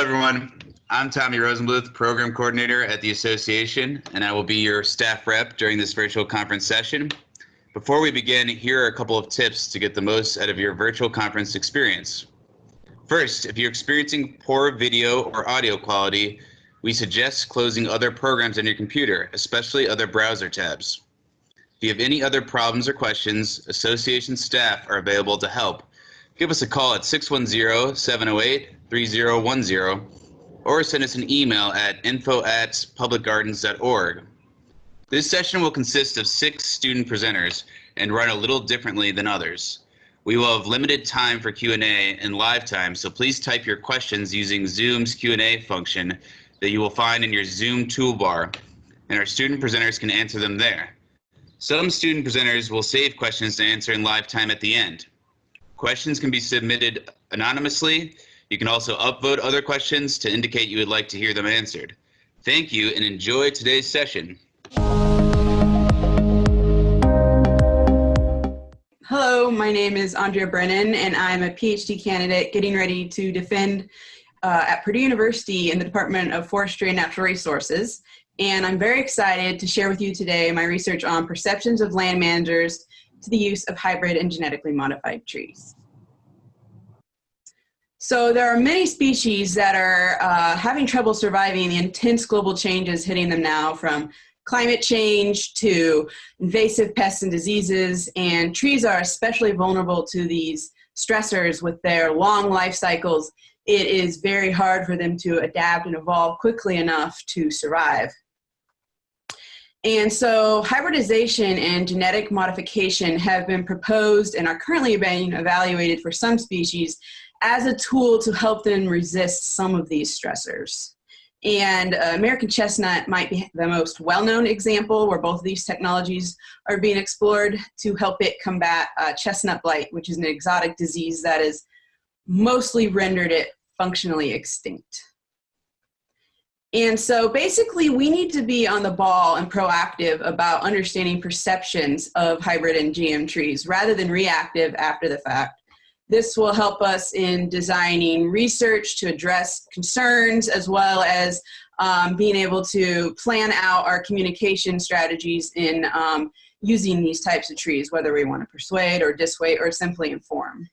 everyone. I'm Tommy Rosenbluth, Program Coordinator at the Association, and I will be your staff rep during this virtual conference session. Before we begin, here are a couple of tips to get the most out of your virtual conference experience. First, if you're experiencing poor video or audio quality, we suggest closing other programs on your computer, especially other browser tabs. If you have any other problems or questions, Association staff are available to help. Give us a call at 610-708-3010 or send us an email at info@publicgardens.org. This session will consist of 6 student presenters and run a little differently than others. We will have limited time for Q&A and live time, so please type your questions using Zoom's Q&A function that you will find in your Zoom toolbar, and our student presenters can answer them there. Some student presenters will save questions to answer in live time at the end. Questions can be submitted anonymously. You can also upvote other questions to indicate you would like to hear them answered. Thank you and enjoy today's session. Hello, my name is Andrea Brennan, and I'm a PhD candidate getting ready to defend at Purdue University in the Department of Forestry and Natural Resources. And I'm very excited to share with you today my research on perceptions of land managers to the use of hybrid and genetically modified trees. So there are many species that are having trouble surviving the intense global changes hitting them now, from climate change to invasive pests and diseases, and trees are especially vulnerable to these stressors with their long life cycles. It is very hard for them to adapt and evolve quickly enough to survive. And so hybridization and genetic modification have been proposed and are currently being evaluated for some species as a tool to help them resist some of these stressors. And American chestnut might be the most well-known example where both of these technologies are being explored to help it combat chestnut blight, which is an exotic disease that has mostly rendered it functionally extinct. And so basically we need to be on the ball and proactive about understanding perceptions of hybrid and GM trees rather than reactive after the fact. This will help us in designing research to address concerns, as well as being able to plan out our communication strategies in using these types of trees, whether we want to persuade or dissuade or simply inform.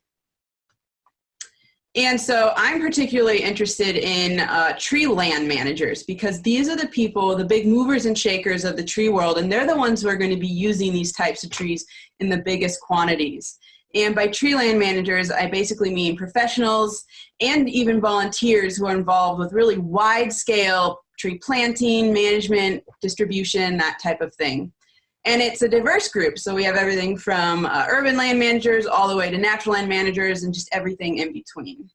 And so I'm particularly interested in tree land managers, because these are the people, the big movers and shakers of the tree world, and they're the ones who are going to be using these types of trees in the biggest quantities. And by tree land managers, I basically mean professionals and even volunteers who are involved with really wide-scale tree planting, management, distribution, that type of thing. And it's a diverse group, so we have everything from urban land managers all the way to natural land managers and just everything in between.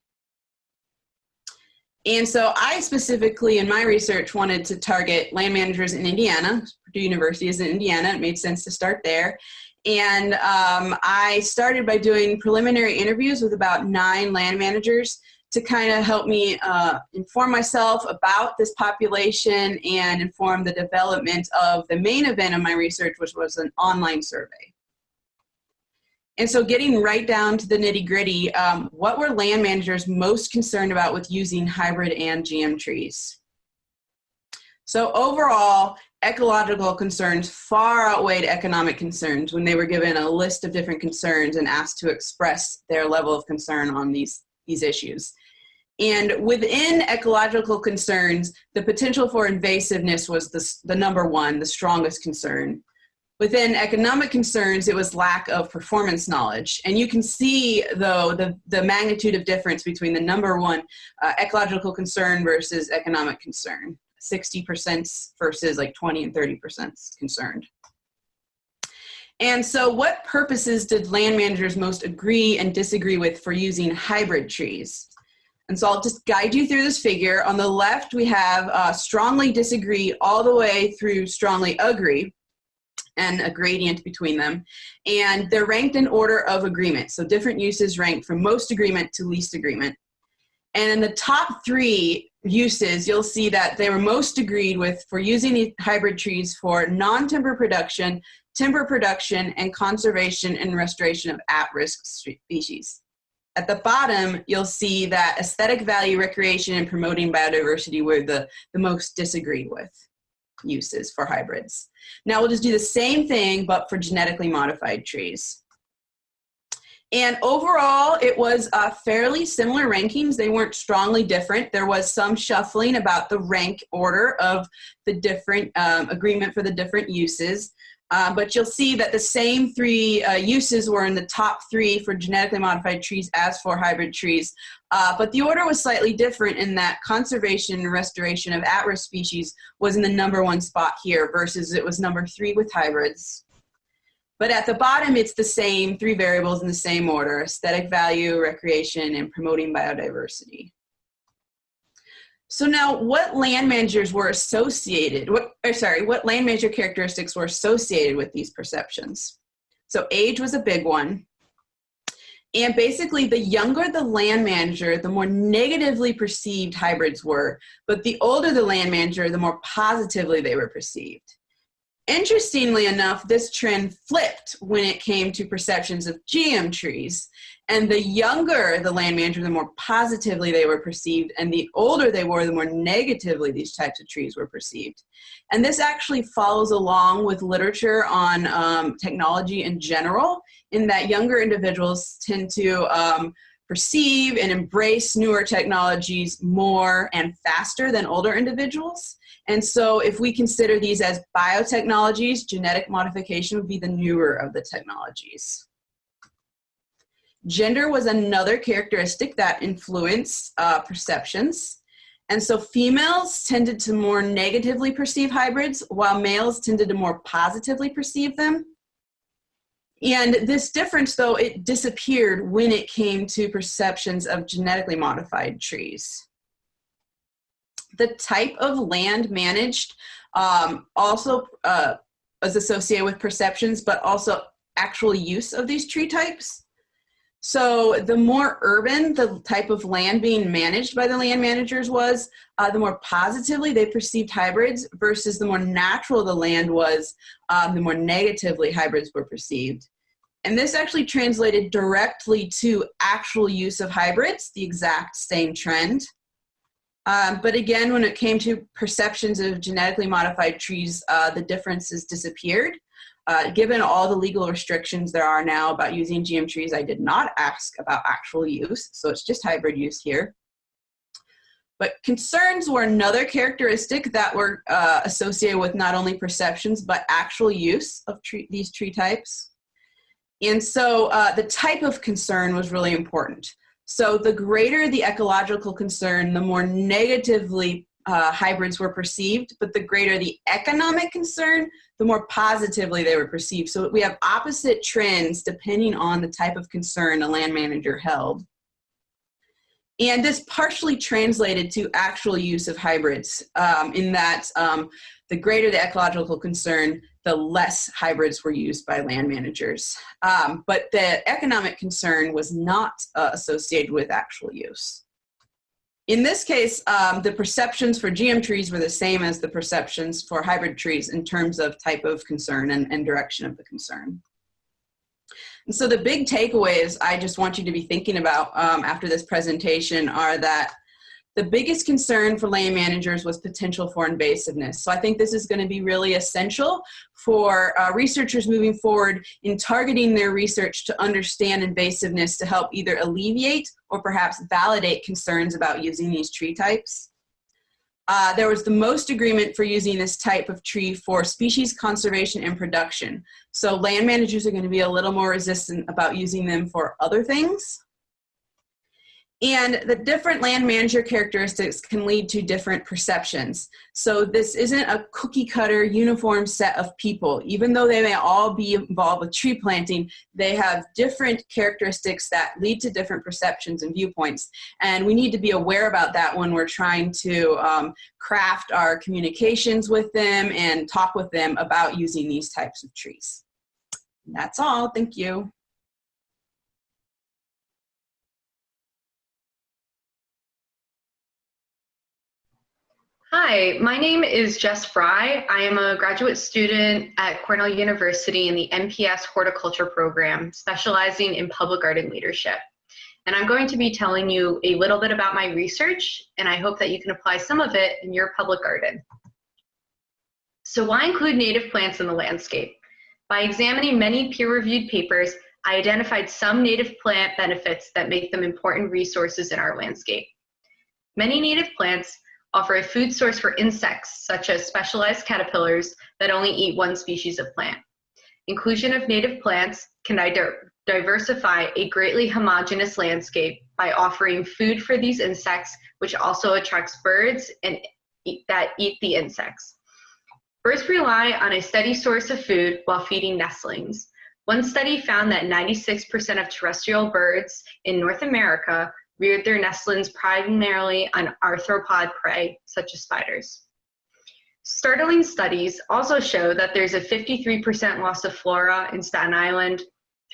And so I specifically, in my research, wanted to target land managers in Indiana. Purdue University is in Indiana. It made sense to start there. And I started by doing preliminary interviews with about 9 land managers to kind of help me inform myself about this population and inform the development of the main event of my research, which was an online survey. And so getting right down to the nitty-gritty, what were land managers most concerned about with using hybrid and GM trees? So overall, ecological concerns far outweighed economic concerns when they were given a list of different concerns and asked to express their level of concern on these issues. And within ecological concerns, the potential for invasiveness was the number one, the strongest concern. Within economic concerns, it was lack of performance knowledge. And you can see, though, the magnitude of difference between the number one ecological concern versus economic concern. 60% versus like 20 and 30% concerned. And so what purposes did land managers most agree and disagree with for using hybrid trees? And so I'll just guide you through this figure. On the left, we have strongly disagree all the way through strongly agree, and a gradient between them. And they're ranked in order of agreement. So different uses ranked from most agreement to least agreement. And in the top 3 uses, you'll see that they were most agreed with for using these hybrid trees for non-timber production, timber production, and conservation and restoration of at-risk species. At the bottom, you'll see that aesthetic value, recreation, and promoting biodiversity were the most disagreed with uses for hybrids. Now we'll just do the same thing, but for genetically modified trees. And overall, it was fairly similar rankings. They weren't strongly different. There was some shuffling about the rank order of the different agreement for the different uses. But you'll see that the same three uses were in the top three for genetically modified trees as for hybrid trees. But the order was slightly different in that conservation and restoration of at-risk species was in the #1 spot here versus it was #3 with hybrids. But at the bottom, it's the same three variables in the same order: aesthetic value, recreation, and promoting biodiversity. So now, what land managers were associated, what land manager characteristics were associated with these perceptions? So age was a big one. And basically, the younger the land manager, the more negatively perceived hybrids were, but the older the land manager, the more positively they were perceived. Interestingly enough, this trend flipped when it came to perceptions of GM trees. And the younger the land manager, the more positively they were perceived, and the older they were, the more negatively these types of trees were perceived. And this actually follows along with literature on technology in general, in that younger individuals tend to perceive and embrace newer technologies more and faster than older individuals. And so if we consider these as biotechnologies, genetic modification would be the newer of the technologies. Gender was another characteristic that influenced perceptions. And so females tended to more negatively perceive hybrids, while males tended to more positively perceive them. And this difference, though, it disappeared when it came to perceptions of genetically modified trees. The type of land managed also is associated with perceptions, but also actual use of these tree types. So the more urban the type of land being managed by the land managers was, the more positively they perceived hybrids, versus the more natural the land was, the more negatively hybrids were perceived. And this actually translated directly to actual use of hybrids, the exact same trend. But again, when it came to perceptions of genetically modified trees, the differences disappeared. Given all the legal restrictions there are now about using GM trees, I did not ask about actual use, so it's just hybrid use here. But concerns were another characteristic that were associated with not only perceptions, but actual use of these tree types. And so the type of concern was really important. So the greater the ecological concern, the more negatively hybrids were perceived, but the greater the economic concern, the more positively they were perceived. So we have opposite trends depending on the type of concern a land manager held. And this partially translated to actual use of hybrids, in that the greater the ecological concern, the less hybrids were used by land managers. But the economic concern was not associated with actual use. In this case, the perceptions for GM trees were the same as the perceptions for hybrid trees in terms of type of concern and direction of the concern. And so the big takeaways I just want you to be thinking about after this presentation are that the biggest concern for land managers was potential for invasiveness. So I think this is going to be really essential for researchers moving forward in targeting their research to understand invasiveness to help either alleviate or perhaps validate concerns about using these tree types. There was the most agreement for using this type of tree for species conservation and production. So land managers are going to be a little more resistant about using them for other things. And the different land manager characteristics can lead to different perceptions. So this isn't a cookie cutter uniform set of people. Even though they may all be involved with tree planting, they have different characteristics that lead to different perceptions and viewpoints. And we need to be aware about that when we're trying to craft our communications with them and talk with them about using these types of trees. And that's all. Thank you. Hi, my name is Jess Fry. I am a graduate student at Cornell University in the MPS horticulture program, specializing in public garden leadership. and I'm going to be telling you a little bit about my research, and I hope that you can apply some of it in your public garden. So why include native plants in the landscape? By examining many peer-reviewed papers, I identified some native plant benefits that make them important resources in our landscape. Many native plants offer a food source for insects, such as specialized caterpillars that only eat one species of plant. Inclusion of native plants can diversify a greatly homogeneous landscape by offering food for these insects, which also attracts birds that eat the insects. Birds rely on a steady source of food while feeding nestlings. One study found that 96% of terrestrial birds in North America reared their nestlings primarily on arthropod prey, such as spiders. Startling studies also show that there's a 53% loss of flora in Staten Island,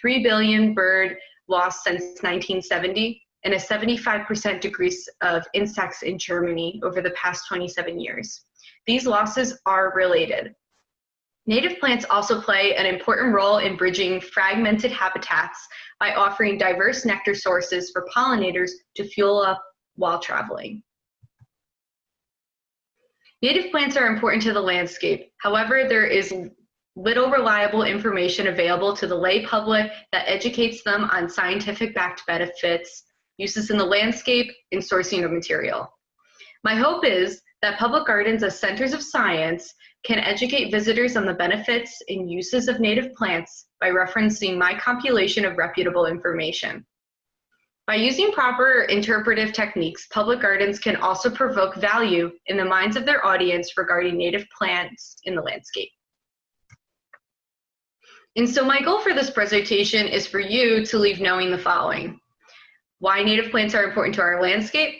3 billion bird loss since 1970, and a 75% decrease of insects in Germany over the past 27 years. These losses are related. Native plants also play an important role in bridging fragmented habitats by offering diverse nectar sources for pollinators to fuel up while traveling. Native plants are important to the landscape. However, there is little reliable information available to the lay public that educates them on scientific-backed benefits, uses in the landscape, and sourcing of material. My hope is that public gardens as centers of science can educate visitors on the benefits and uses of native plants by referencing my compilation of reputable information. By using proper interpretive techniques, public gardens can also provoke value in the minds of their audience regarding native plants in the landscape. And so my goal for this presentation is for you to leave knowing the following: why native plants are important to our landscape,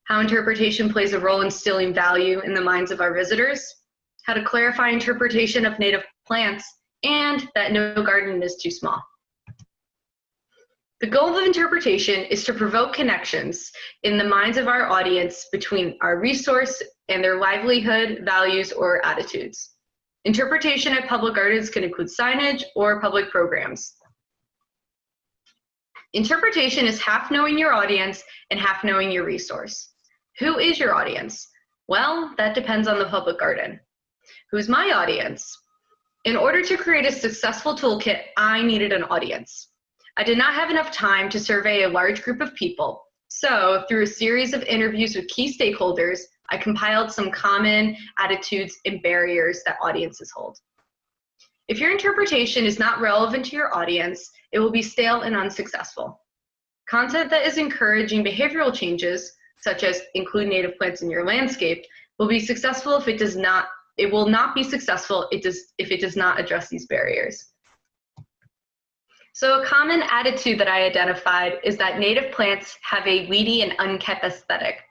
how interpretation plays a role in instilling value in the minds of our visitors, how to clarify interpretation of native plants, and that no garden is too small. The goal of interpretation is to provoke connections in the minds of our audience between our resource and their livelihood, values, or attitudes. Interpretation at public gardens can include signage or public programs. Interpretation is half knowing your audience and half knowing your resource. Who is your audience? Well, that depends on the public garden. Who's my audience? In order to create a successful toolkit, I needed an audience. I did not have enough time to survey a large group of people, so through a series of interviews with key stakeholders, I compiled some common attitudes and barriers that audiences hold. If your interpretation is not relevant to your audience, it will be stale and unsuccessful. Content that is encouraging behavioral changes, such as include native plants in your landscape, will be successful if it does not. It will not be successful if it does not address these barriers. So a common attitude that I identified is that native plants have a weedy and unkept aesthetic.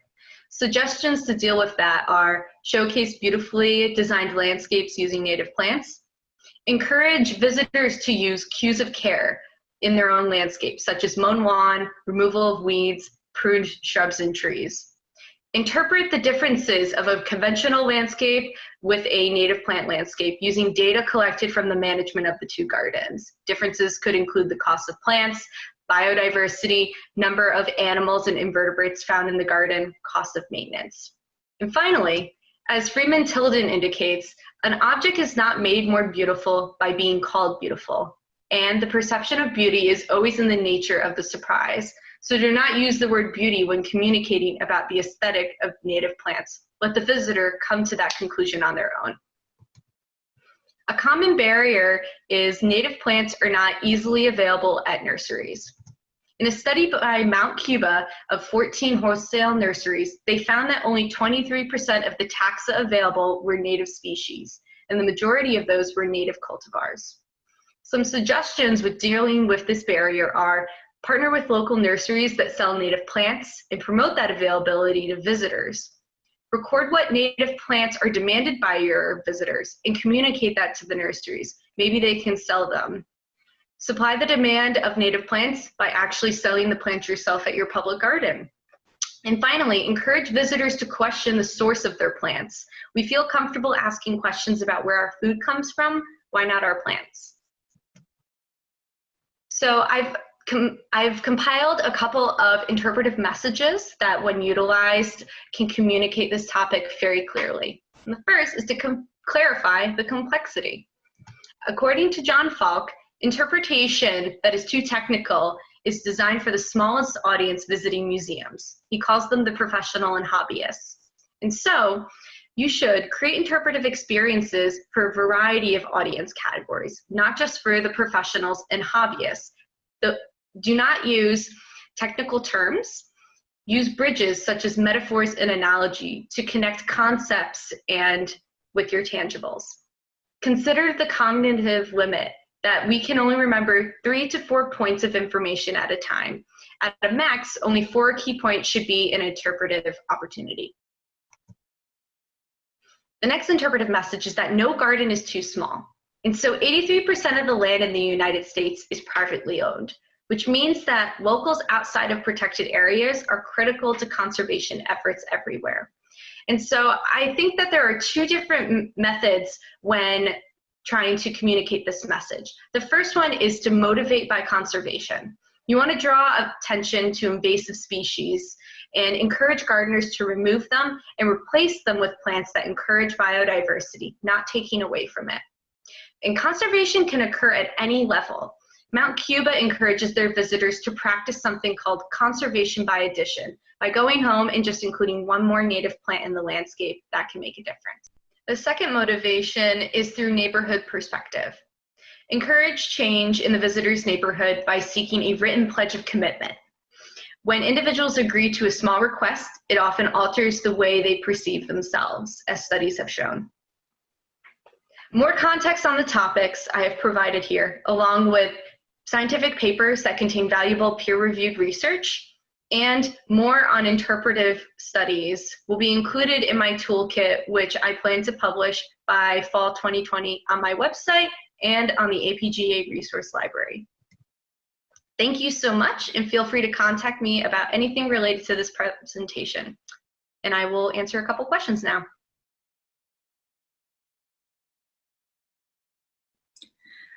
Suggestions to deal with that are showcase beautifully designed landscapes using native plants, encourage visitors to use cues of care in their own landscape, such as mown lawn, removal of weeds, pruned shrubs and trees. Interpret the differences of a conventional landscape with a native plant landscape using data collected from the management of the two gardens. Differences could include the cost of plants, biodiversity, number of animals and invertebrates found in the garden, cost of maintenance. And finally, as Freeman Tilden indicates, an object is not made more beautiful by being called beautiful, and the perception of beauty is always in the nature of the surprise. So do not use the word beauty when communicating about the aesthetic of native plants. Let the visitor come to that conclusion on their own. A common barrier is native plants are not easily available at nurseries. In a study by Mount Cuba of 14 wholesale nurseries, they found that only 23% of the taxa available were native species, and the majority of those were native cultivars. Some suggestions with dealing with this barrier are partner with local nurseries that sell native plants and promote that availability to visitors. Record what native plants are demanded by your visitors and communicate that to the nurseries. Maybe they can sell them. Supply the demand of native plants by actually selling the plants yourself at your public garden. And finally, encourage visitors to question the source of their plants. We feel comfortable asking questions about where our food comes from. Why not our plants? So I've I've compiled a couple of interpretive messages that, when utilized, can communicate this topic very clearly. And the first is to clarify the complexity. According to John Falk, interpretation that is too technical is designed for the smallest audience visiting museums. He calls them the professional and hobbyists. And so, you should create interpretive experiences for a variety of audience categories, not just for the professionals and hobbyists. Do not use technical terms. Use bridges such as metaphors and analogy to connect concepts and with your tangibles. Consider the cognitive limit that we can only remember 3 to 4 points of information at a time. At a max, only 4 key points should be an interpretive opportunity. The next interpretive message is that no garden is too small. And so 83% of the land in the United States is privately owned, which means that locals outside of protected areas are critical to conservation efforts everywhere. And so I think that there are 2 different methods when trying to communicate this message. The first one is to motivate by conservation. You want to draw attention to invasive species and encourage gardeners to remove them and replace them with plants that encourage biodiversity, not taking away from it. And conservation can occur at any level. Mount Cuba encourages their visitors to practice something called conservation by addition, by going home and just including 1 more native plant in the landscape. That can make a difference. The second motivation is through neighborhood perspective. Encourage change in the visitor's neighborhood by seeking a written pledge of commitment. When individuals agree to a small request, it often alters the way they perceive themselves, as studies have shown. More context on the topics I have provided here, along with scientific papers that contain valuable peer-reviewed research, and more on interpretive studies will be included in my toolkit, which I plan to publish by fall 2020 on my website and on the APGA Resource Library. Thank you so much, and feel free to contact me about anything related to this presentation. And I will answer a couple questions now.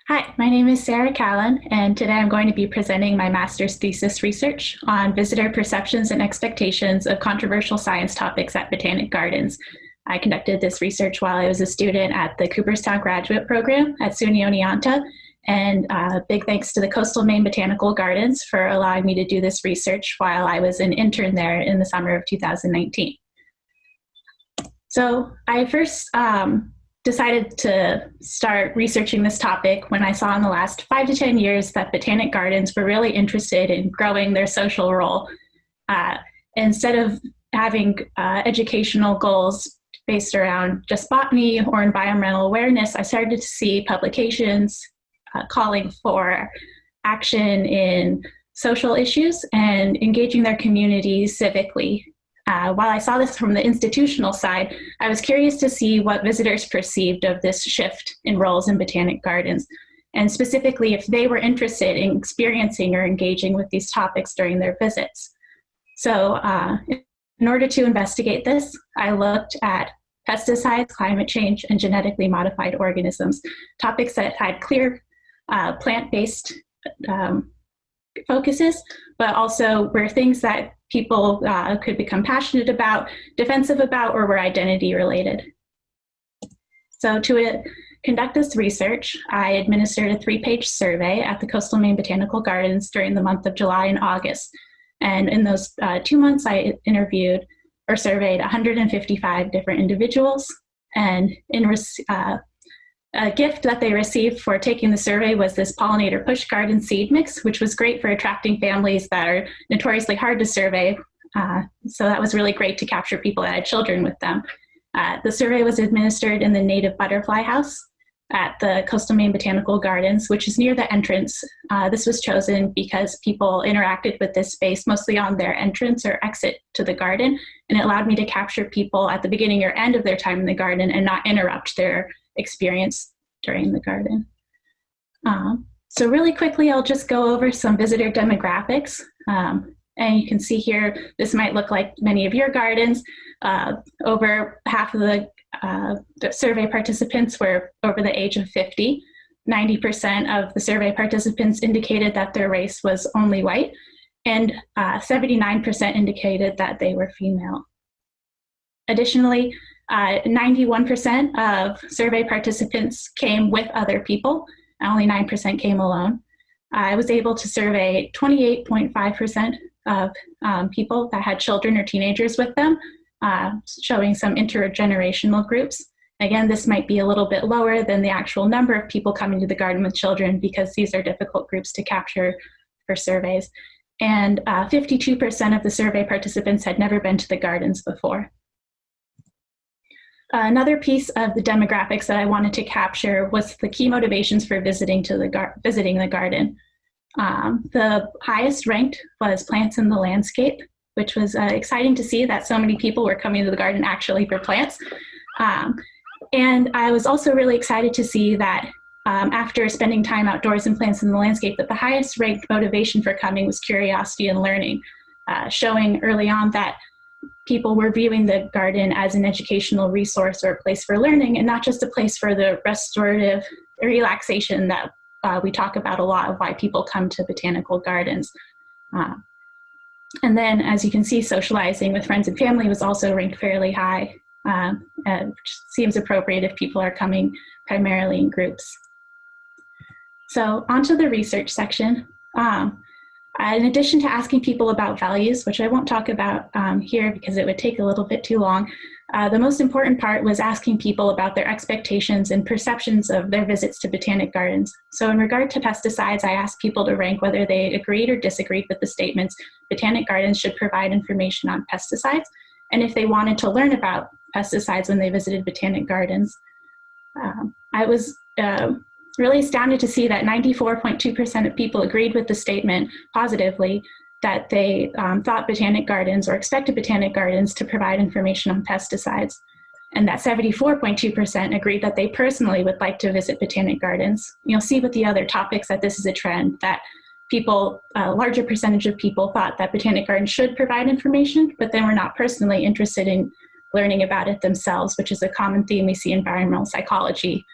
Hi, my name is Sarah Callan, and today I'm going to be presenting my master's thesis research on visitor perceptions and expectations of controversial science topics at Botanic Gardens. I conducted this research while I was a student at the Cooperstown graduate program at SUNY Oneonta, and big thanks to the Coastal Maine Botanical Gardens for allowing me to do this research while I was an intern there in the summer of 2019. So I first decided to start researching this topic when I saw in the last 5 to 10 years that Botanic Gardens were really interested in growing their social role. Instead of having educational goals based around just botany or environmental awareness, I started to see publications calling for action in social issues and engaging their communities civically. While I saw this from the institutional side, I was curious to see what visitors perceived of this shift in roles in Botanic Gardens, and specifically if they were interested in experiencing or engaging with these topics during their visits. So in order to investigate this, I looked at pesticides, climate change, and genetically modified organisms, topics that had clear plant-based focuses, but also were things that people could become passionate about, defensive about, or were identity related. So to conduct this research, I administered a 3-page survey at the Coastal Maine Botanical Gardens during the month of July and August. And in those 2 months, I interviewed or surveyed 155 different individuals. And a gift that they received for taking the survey was this pollinator push garden seed mix, which was great for attracting families that are notoriously hard to survey. So that was really great to capture people that had children with them. The survey was administered in the native butterfly house at the Coastal Maine Botanical Gardens, which is near the entrance. This was chosen because people interacted with this space mostly on their entrance or exit to the garden, and it allowed me to capture people at the beginning or end of their time in the garden and not interrupt their experience during the garden. So really quickly, I'll just go over some visitor demographics. And you can see here, this might look like many of your gardens. Over half of the survey participants were over the age of 50. 90% of the survey participants indicated that their race was only white, and 79% indicated that they were female. Additionally, 91% of survey participants came with other people, only 9% came alone. I was able to survey 28.5% of people that had children or teenagers with them, showing some intergenerational groups. Again, this might be a little bit lower than the actual number of people coming to the garden with children because these are difficult groups to capture for surveys. And 52% of the survey participants had never been to the gardens before. Another piece of the demographics that I wanted to capture was the key motivations for visiting the garden. The highest ranked was plants in the landscape, which was exciting to see that so many people were coming to the garden actually for plants. And I was also really excited to see that after spending time outdoors and plants in the landscape, that the highest ranked motivation for coming was curiosity and learning, showing early on that people were viewing the garden as an educational resource or a place for learning and not just a place for the restorative relaxation that we talk about a lot of why people come to botanical gardens. And then, as you can see, socializing with friends and family was also ranked fairly high, which seems appropriate if people are coming primarily in groups. So onto the research section. In addition to asking people about values, which I won't talk about here because it would take a little bit too long, the most important part was asking people about their expectations and perceptions of their visits to botanic gardens. So in regard to pesticides, I asked people to rank whether they agreed or disagreed with the statements botanic gardens should provide information on pesticides, and if they wanted to learn about pesticides when they visited botanic gardens. I was really astounded to see that 94.2% of people agreed with the statement positively that they thought botanic gardens or expected botanic gardens to provide information on pesticides, and that 74.2% agreed that they personally would like to visit botanic gardens. You'll see with the other topics that this is a trend, that people, a larger percentage of people thought that botanic gardens should provide information, but then were not personally interested in learning about it themselves, which is a common theme we see in environmental psychology.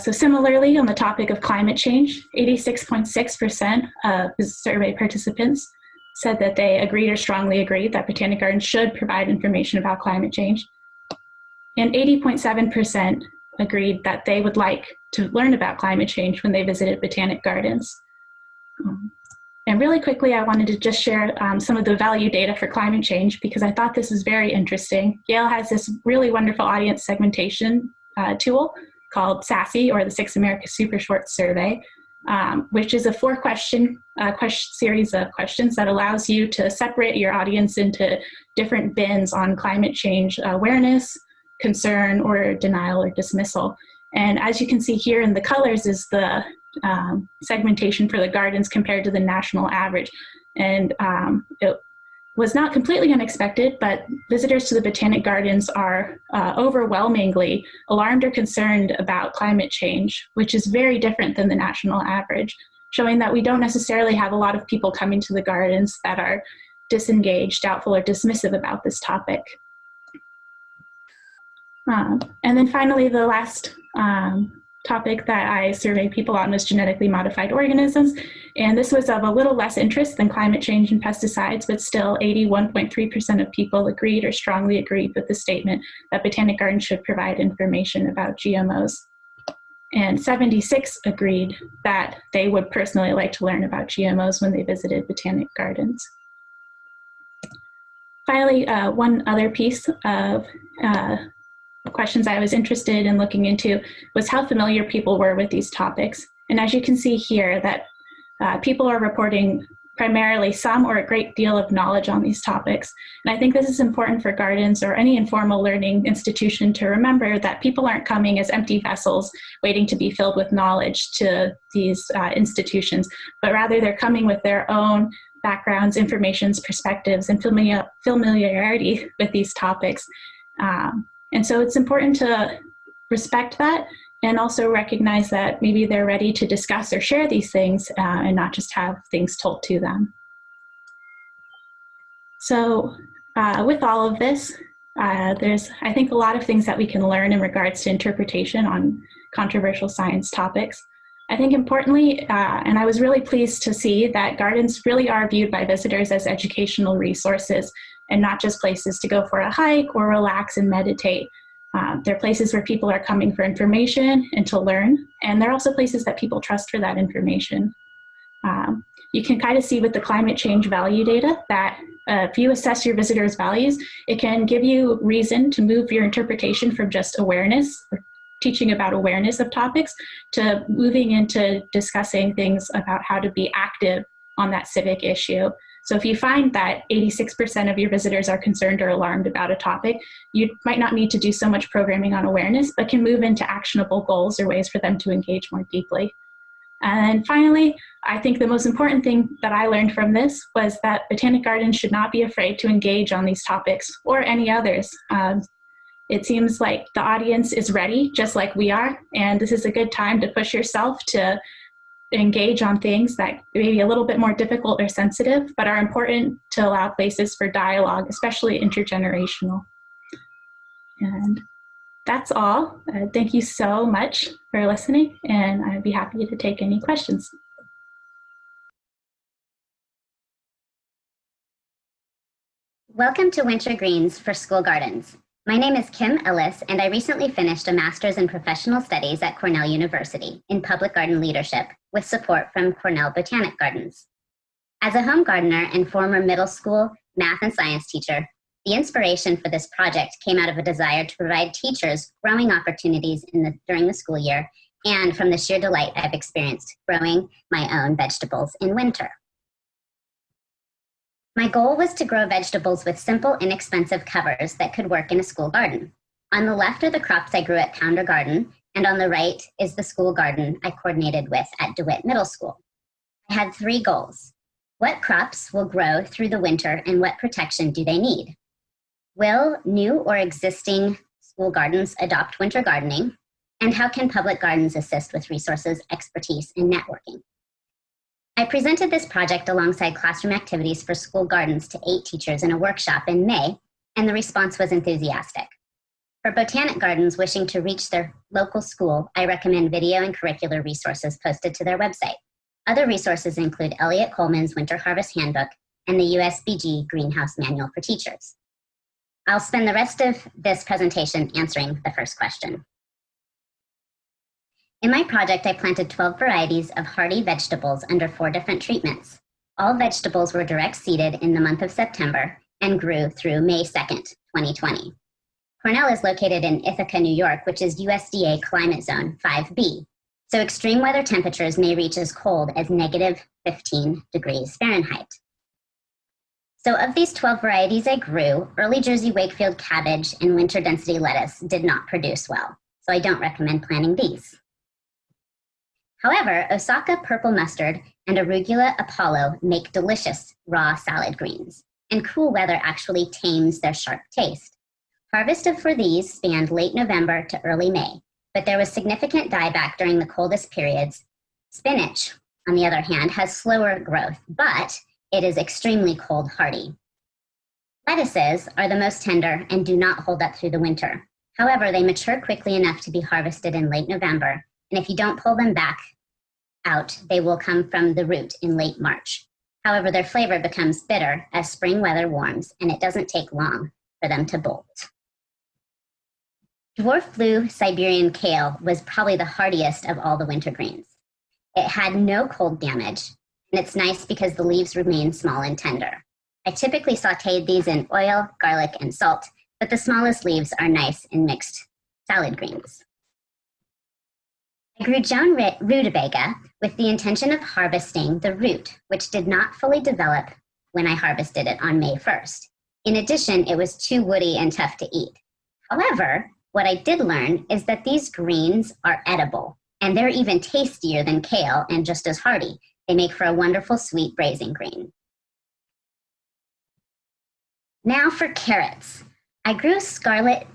So similarly, on the topic of climate change, 86.6% of the survey participants said that they agreed or strongly agreed that botanic gardens should provide information about climate change. And 80.7% agreed that they would like to learn about climate change when they visited botanic gardens. And really quickly, I wanted to just share some of the value data for climate change because I thought this was very interesting. Yale has this really wonderful audience segmentation tool called SASSY, or the 6 America Super Short Survey, which is a 4-question series of questions that allows you to separate your audience into different bins on climate change awareness, concern, or denial or dismissal. And as you can see here in the colors is the segmentation for the gardens compared to the national average. And it was not completely unexpected, but visitors to the botanic gardens are overwhelmingly alarmed or concerned about climate change, which is very different than the national average, showing that we don't necessarily have a lot of people coming to the gardens that are disengaged, doubtful, or dismissive about this topic. And then finally, the last topic that I surveyed people on was genetically modified organisms. And this was of a little less interest than climate change and pesticides, but still 81.3% of people agreed or strongly agreed with the statement that botanic gardens should provide information about GMOs. And 76 agreed that they would personally like to learn about GMOs when they visited botanic gardens. Finally, one other piece of questions I was interested in looking into was how familiar people were with these topics. And as you can see here, that people are reporting primarily some or a great deal of knowledge on these topics. And I think this is important for gardens or any informal learning institution to remember that people aren't coming as empty vessels waiting to be filled with knowledge to these institutions, but rather they're coming with their own backgrounds, informations, perspectives, and familiarity with these topics. And so it's important to respect that and also recognize that maybe they're ready to discuss or share these things and not just have things told to them. So with all of this, there's, I think, a lot of things that we can learn in regards to interpretation on controversial science topics. I think importantly, and I was really pleased to see that gardens really are viewed by visitors as educational resources and not just places to go for a hike or relax and meditate. They're places where people are coming for information and to learn, and they're also places that people trust for that information. You can kind of see with the climate change value data that if you assess your visitors' values, it can give you reason to move your interpretation from just awareness or teaching about awareness of topics to moving into discussing things about how to be active on that civic issue. So if you find that 86% of your visitors are concerned or alarmed about a topic, you might not need to do so much programming on awareness, but can move into actionable goals or ways for them to engage more deeply. And finally, I think the most important thing that I learned from this was that botanic gardens should not be afraid to engage on these topics or any others. It seems like the audience is ready, just like we are, and this is a good time to push yourself to engage on things that may be a little bit more difficult or sensitive, but are important to allow places for dialogue, especially intergenerational. And that's all. Thank you so much for listening, and I'd be happy to take any questions. Welcome to Winter Greens for School Gardens. My name is Kim Ellis, and I recently finished a master's in professional studies at Cornell University in public garden leadership with support from Cornell Botanic Gardens. As a home gardener and former middle school math and science teacher, the inspiration for this project came out of a desire to provide teachers growing opportunities during the school year and from the sheer delight I've experienced growing my own vegetables in winter. My goal was to grow vegetables with simple, inexpensive covers that could work in a school garden. On the left are the crops I grew at Pounder Garden, and on the right is the school garden I coordinated with at DeWitt Middle School. I had 3 goals. What crops will grow through the winter and what protection do they need? Will new or existing school gardens adopt winter gardening? And how can public gardens assist with resources, expertise, and networking? I presented this project alongside classroom activities for school gardens to 8 teachers in a workshop in May, and the response was enthusiastic. For botanic gardens wishing to reach their local school, I recommend video and curricular resources posted to their website. Other resources include Elliott Coleman's Winter Harvest Handbook and the USBG Greenhouse Manual for Teachers. I'll spend the rest of this presentation answering the first question. In my project, I planted 12 varieties of hardy vegetables under 4 different treatments. All vegetables were direct seeded in the month of September and grew through May 2nd, 2020. Cornell is located in Ithaca, New York, which is USDA Climate Zone 5B, so extreme weather temperatures may reach as cold as -15 degrees Fahrenheit. So of these 12 varieties I grew, early Jersey Wakefield cabbage and winter density lettuce did not produce well, so I don't recommend planting these. However, Osaka purple mustard and Arugula Apollo make delicious raw salad greens, and cool weather actually tames their sharp taste. Harvest for these spanned late November to early May, but there was significant dieback during the coldest periods. Spinach, on the other hand, has slower growth, but it is extremely cold hardy. Lettuces are the most tender and do not hold up through the winter. However, they mature quickly enough to be harvested in late November, and if you don't pull them back out, they will come from the root in late March. However, their flavor becomes bitter as spring weather warms, and it doesn't take long for them to bolt. Dwarf blue Siberian kale was probably the hardiest of all the winter greens. It had no cold damage, and it's nice because the leaves remain small and tender. I typically sauteed these in oil, garlic, and salt, but the smallest leaves are nice in mixed salad greens. I grew Joan rutabaga with the intention of harvesting the root, which did not fully develop when I harvested it on May 1st. In addition, it was too woody and tough to eat. However, what I did learn is that these greens are edible, and they're even tastier than kale and just as hardy. They make for a wonderful sweet braising green. Now for carrots. I grew scarlet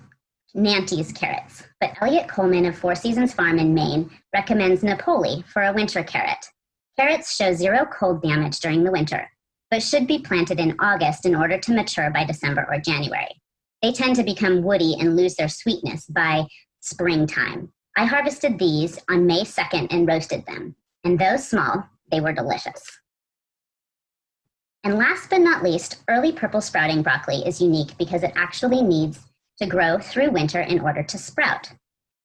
Nantes carrots, but Elliott Coleman of Four Seasons Farm in Maine recommends Napoli for a winter carrot. Carrots show zero cold damage during the winter, but should be planted in August in order to mature by December or January. They tend to become woody and lose their sweetness by springtime. I harvested these on May 2nd and roasted them. And though small, they were delicious. And last but not least, early purple sprouting broccoli is unique because it actually needs to grow through winter in order to sprout.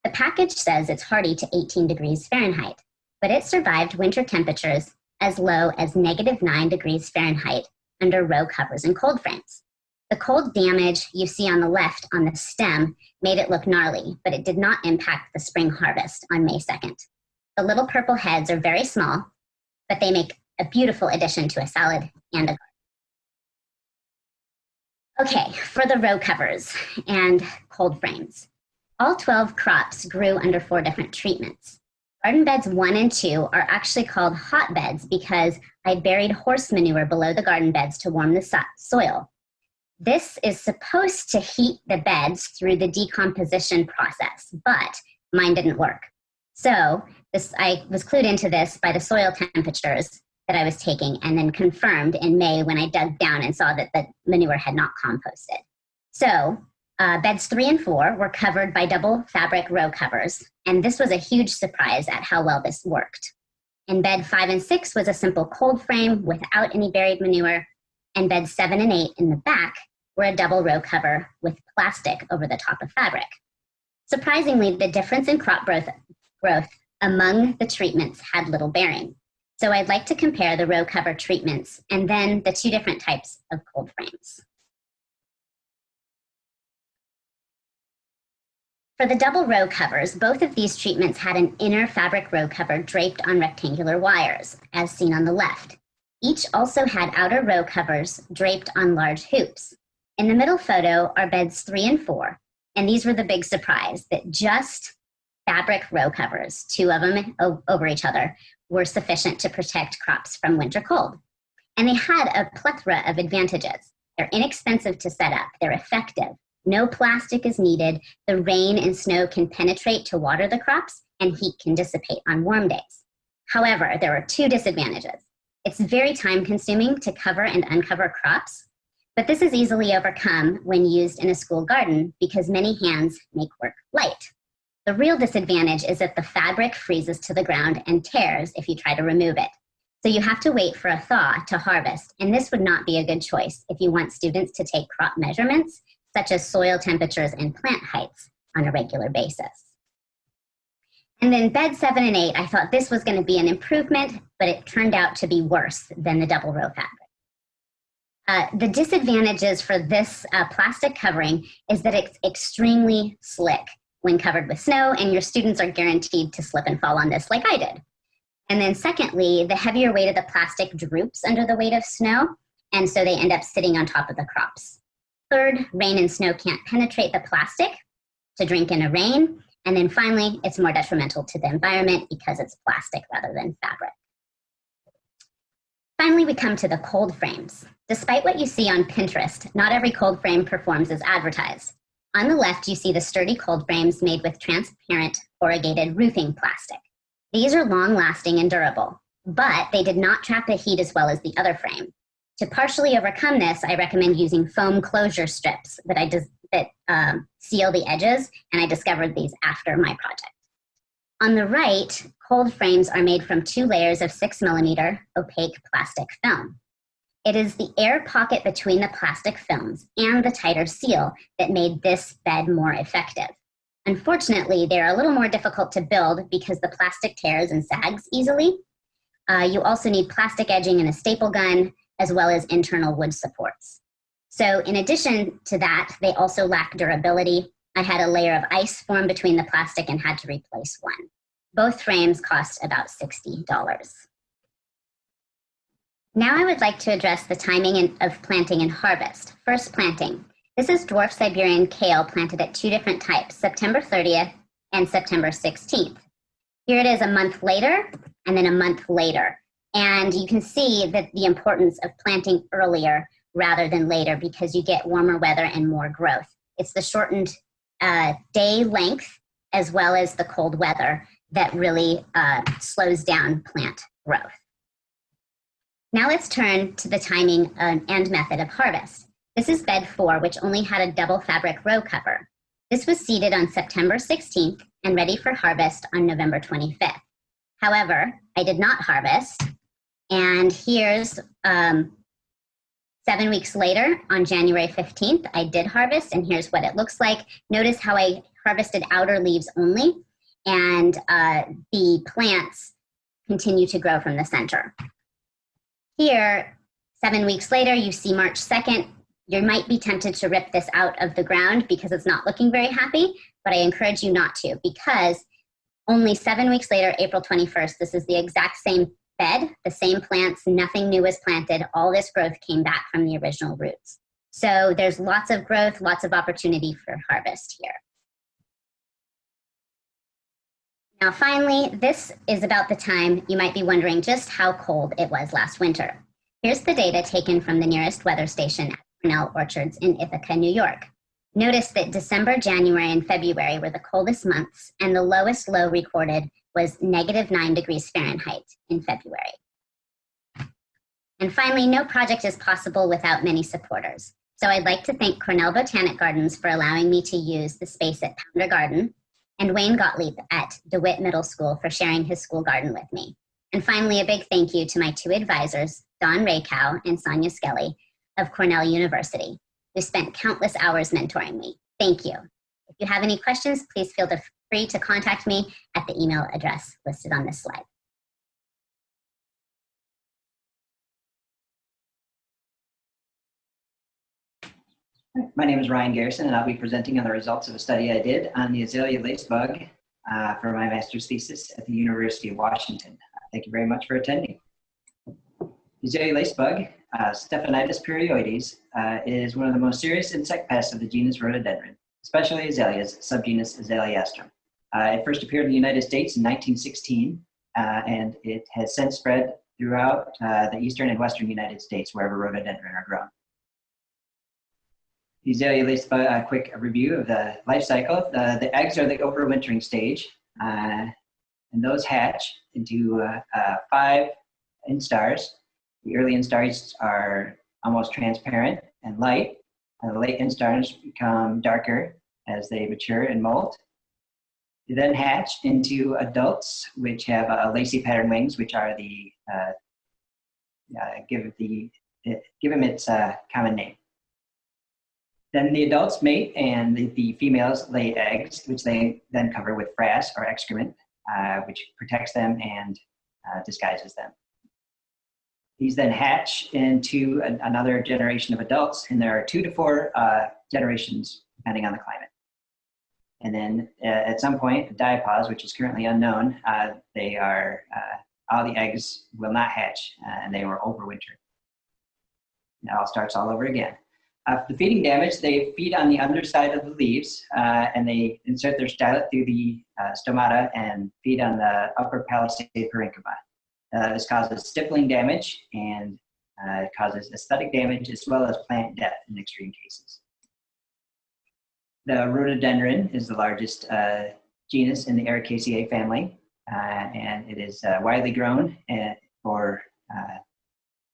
The package says it's hardy to 18 degrees Fahrenheit, but it survived winter temperatures as low as -9 degrees Fahrenheit under row covers and cold frames. The cold damage you see on the left on the stem made it look gnarly, but it did not impact the spring harvest on May 2nd. The little purple heads are very small, but they make a beautiful addition to a salad and a garden. Okay, for the row covers and cold frames. All 12 crops grew under 4 different treatments. Garden beds 1 and 2 are actually called hotbeds because I buried horse manure below the garden beds to warm the soil. This is supposed to heat the beds through the decomposition process, but mine didn't work. So I was clued into this by the soil temperatures that I was taking and then confirmed in May when I dug down and saw that the manure had not composted. So beds 3 and 4 were covered by double fabric row covers, and this was a huge surprise at how well this worked. And bed 5 and 6 was a simple cold frame without any buried manure, and beds 7 and 8 in the back were a double row cover with plastic over the top of fabric. Surprisingly, the difference in crop growth among the treatments had little bearing. So I'd like to compare the row cover treatments and then the 2 different types of cold frames. For the double row covers, both of these treatments had an inner fabric row cover draped on rectangular wires, as seen on the left. Each also had outer row covers draped on large hoops. In the middle photo are beds 3 and 4, and these were the big surprise that just fabric row covers, 2 of them over each other, were sufficient to protect crops from winter cold. And they had a plethora of advantages. They're inexpensive to set up, they're effective, no plastic is needed, the rain and snow can penetrate to water the crops, and heat can dissipate on warm days. However, there are 2 disadvantages. It's very time consuming to cover and uncover crops, but this is easily overcome when used in a school garden because many hands make work light. The real disadvantage is that the fabric freezes to the ground and tears if you try to remove it. So you have to wait for a thaw to harvest, and this would not be a good choice if you want students to take crop measurements, such as soil temperatures and plant heights, on a regular basis. And then bed 7 and 8, I thought this was going to be an improvement, but it turned out to be worse than the double row fabric. The disadvantages for this plastic covering is that it's extremely slick when covered with snow, and your students are guaranteed to slip and fall on this like I did. And then secondly, the heavier weight of the plastic droops under the weight of snow, and so they end up sitting on top of the crops. Third, rain and snow can't penetrate the plastic to drink in a rain. And then finally, it's more detrimental to the environment because it's plastic rather than fabric. Finally, we come to the cold frames. Despite what you see on Pinterest, not every cold frame performs as advertised. On the left, you see the sturdy cold frames made with transparent corrugated roofing plastic. These are long-lasting and durable, but they did not trap the heat as well as the other frame. To partially overcome this, I recommend using foam closure strips that seal the edges, and I discovered these after my project. On the right, cold frames are made from 2 layers of 6mm opaque plastic film. It is the air pocket between the plastic films and the tighter seal that made this bed more effective. Unfortunately, they're a little more difficult to build because the plastic tears and sags easily. You also need plastic edging and a staple gun, as well as internal wood supports. So in addition to that, they also lack durability. I had a layer of ice form between the plastic and had to replace one. Both frames cost about $60. Now I would like to address the timing of planting and harvest. First, planting. This is dwarf Siberian kale planted at 2 different types, September 30th and September 16th. Here it is a month later and then a month later. And you can see that the importance of planting earlier rather than later because you get warmer weather and more growth. It's the shortened day length as well as the cold weather that really slows down plant growth. Now let's turn to the timing and method of harvest. This is bed 4, which only had a double fabric row cover. This was seeded on September 16th and ready for harvest on November 25th. However, I did not harvest, and here's 7 weeks later, on January 15th, I did harvest, and here's what it looks like. Notice how I harvested outer leaves only, and the plants continue to grow from the center. Here, 7 weeks later, you see March 2nd. You might be tempted to rip this out of the ground because it's not looking very happy, but I encourage you not to, because only 7 weeks later, April 21st, this is the exact same bed, the same plants, nothing new was planted. All this growth came back from the original roots. So there's lots of growth, lots of opportunity for harvest here. Now finally, this is about the time you might be wondering just how cold it was last winter. Here's the data taken from the nearest weather station at Cornell Orchards in Ithaca, New York. Notice that December, January, and February were the coldest months, and the lowest low recorded was -9 degrees Fahrenheit in February. And finally, no project is possible without many supporters. So I'd like to thank Cornell Botanic Gardens for allowing me to use the space at Pounder Garden, and Wayne Gottlieb at DeWitt Middle School for sharing his school garden with me. And finally, a big thank you to my 2 advisors, Don Raycow and Sonia Skelly of Cornell University, who spent countless hours mentoring me. Thank you. If you have any questions, please feel free to contact me at the email address listed on this slide. My name is Ryan Garrison, and I'll be presenting on the results of a study I did on the azalea lacebug for my master's thesis at the University of Washington. Thank you very much for attending. The azalea lacebug, Stephanitis perioides, is one of the most serious insect pests of the genus Rhododendron, especially azaleas, subgenus Azaleastrum. It first appeared in the United States in 1916, and it has since spread throughout the eastern and western United States, wherever rhododendron are grown. The azalea lacebug, a quick review of the life cycle. The eggs are the overwintering stage, and those hatch into 5 instars. The early instars are almost transparent and light. The late instars become darker as they mature and molt. They then hatch into adults, which have lacy pattern wings, which are the give them its common name. Then the adults mate, and the females lay eggs, which they then cover with frass or excrement, which protects them and disguises them. These then hatch into another generation of adults, and there are 2 to 4 generations depending on the climate. And then at some point, diapause, which is currently unknown, they are all the eggs will not hatch, and they were overwintered. It all starts all over again. For the feeding damage, they feed on the underside of the leaves, and they insert their stylet through the stomata and feed on the upper palisade parenchyma. This causes stippling damage, and it causes aesthetic damage as well as plant death in extreme cases. The rhododendron is the largest genus in the Ericaceae family, and it is widely grown for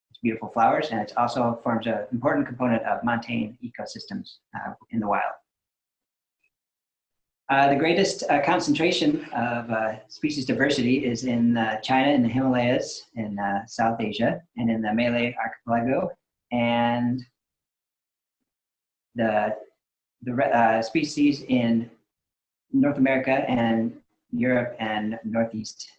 its beautiful flowers, and it also forms an important component of montane ecosystems in the wild. The greatest concentration of species diversity is in China, in the Himalayas, in South Asia, and in the Malay Archipelago, and the species in North America and Europe and Northeast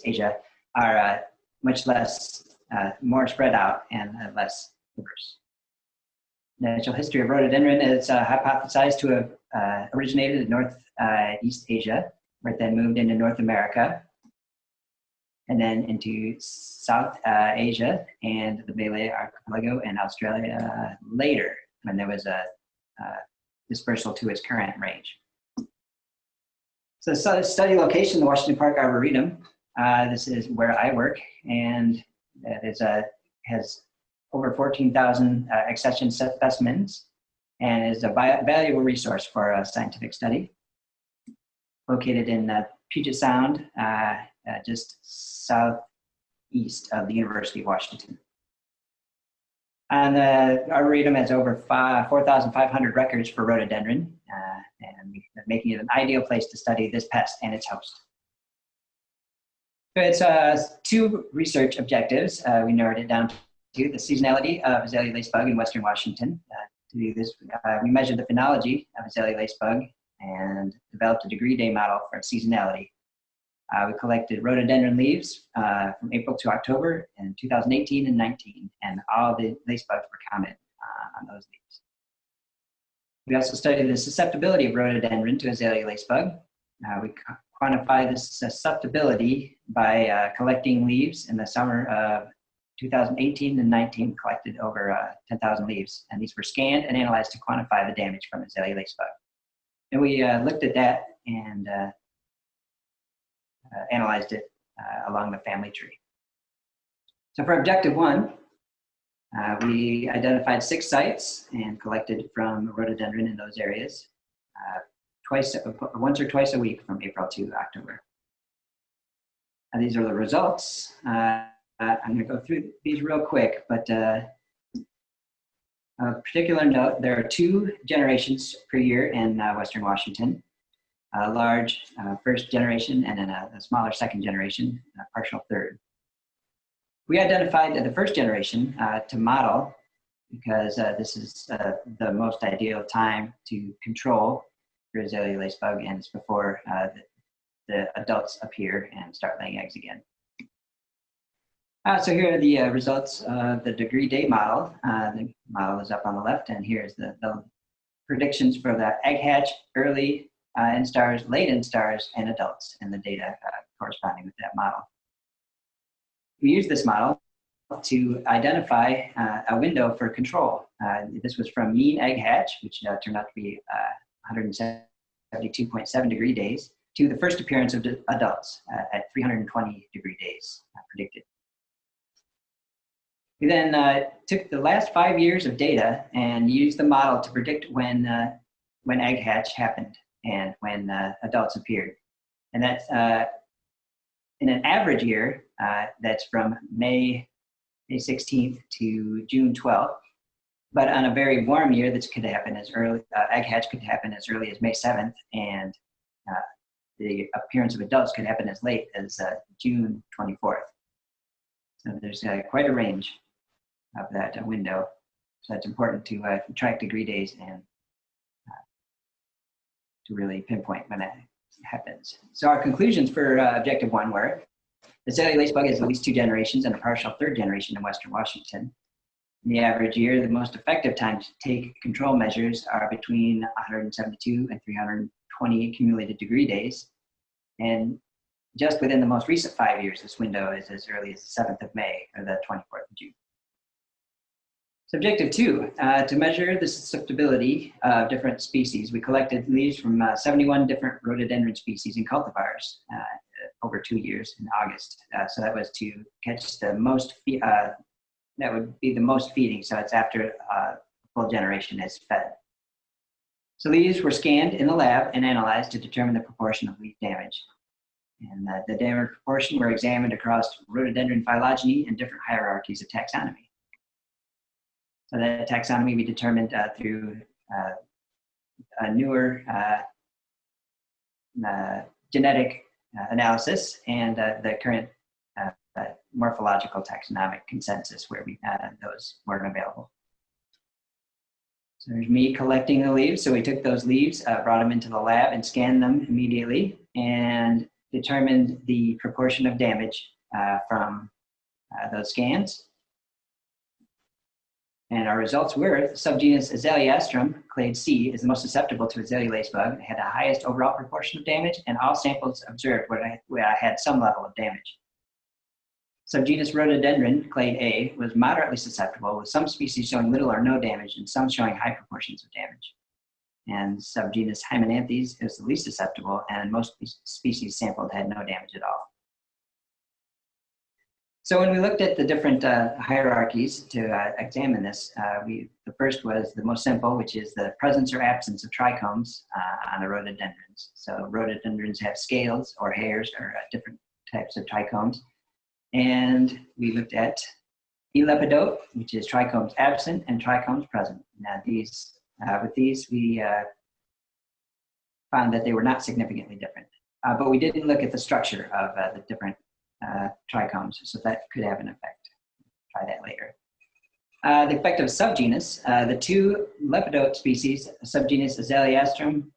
Asia are much less, more spread out and less diverse. The natural history of rhododendron is hypothesized to have originated in Northeast Asia, where it then moved into North America, and then into South Asia and the Malay Archipelago and Australia later, when there was a dispersal to its current range. So the study location, the Washington Park Arboretum, this is where I work, and it has over 14,000 accession specimens, and is a valuable resource for a scientific study. Located in Puget Sound, just southeast of the University of Washington. And the Arboretum has over 4,500 records for rhododendron, and making it an ideal place to study this pest and its host. So it's 2 research objectives. We narrowed it down to the seasonality of azalea lacebug in Western Washington. To do this, we measured the phenology of azalea lacebug and developed a degree day model for seasonality. We collected rhododendron leaves from April to October in 2018 and 19, and all the lacebugs were counted on those leaves. We also studied the susceptibility of rhododendron to azalea lacebug. We quantify the susceptibility by collecting leaves in the summer of 2018 and 19, collected over 10,000 leaves, and these were scanned and analyzed to quantify the damage from azalea lacebug. And we looked at that and analyzed it along the family tree. So for objective 1, we identified 6 sites and collected from rhododendron in those areas once or twice a week from April to October. And these are the results. I'm going to go through these real quick, but a particular note, there are 2 generations per year in Western Washington. A large first generation and then a smaller second generation, a partial third. We identified the first generation to model because this is the most ideal time to control for azalea lacebug, and it's before the adults appear and start laying eggs again. So here are the results of the degree day model. The model is up on the left, and here's the predictions for the egg hatch, early instars, late instars, and adults, and the data corresponding with that model. We use this model to identify a window for control. This was from mean egg hatch, which turned out to be 172.7 degree days, to the first appearance of adults at 320 degree days predicted. We then took the last 5 years of data and used the model to predict when egg hatch happened and when adults appeared. And that's in an average year, that's from May 16th to June 12th. But on a very warm year, this could happen as early, egg hatch could happen as early as May 7th, and the appearance of adults could happen as late as June 24th. So there's quite a range of that window. So it's important to track degree days and to really pinpoint when that happens. So our conclusions for objective 1 were: the azalea lacebug has at least 2 generations and a partial third generation in Western Washington. In the average year, the most effective time to take control measures are between 172 and 320 accumulated degree days. And just within the most recent 5 years, this window is as early as the 7th of May or the 24th of June. So objective 2, to measure the susceptibility of different species, we collected leaves from 71 different rhododendron species in cultivars over 2 years in August. So that was to catch the most, that would be the most feeding, so it's after a full generation is fed. So leaves were scanned in the lab and analyzed to determine the proportion of leaf damage. And the damage proportion were examined across rhododendron phylogeny and different hierarchies of taxonomy. So that taxonomy we determined through a newer genetic analysis and the current morphological taxonomic consensus where those weren't available. So there's me collecting the leaves. So we took those leaves, brought them into the lab and scanned them immediately and determined the proportion of damage from those scans. And our results were the subgenus Azaleastrum, clade C, is the most susceptible to azalea lacebug. It had the highest overall proportion of damage, and all samples observed where I had some level of damage. Subgenus Rhododendron, clade A, was moderately susceptible, with some species showing little or no damage and some showing high proportions of damage. And subgenus Hymenanthes is the least susceptible, and most species sampled had no damage at all. So when we looked at the different hierarchies to examine this, the first was the most simple, which is the presence or absence of trichomes on the rhododendrons. So rhododendrons have scales or hairs or different types of trichomes. And we looked at lepidote, which is trichomes absent and trichomes present. Now with these, we found that they were not significantly different. But we didn't look at the structure of the different trichomes, so that could have an effect. Try that later. The effect of subgenus, the two lepidote species, subgenus Azaleastrum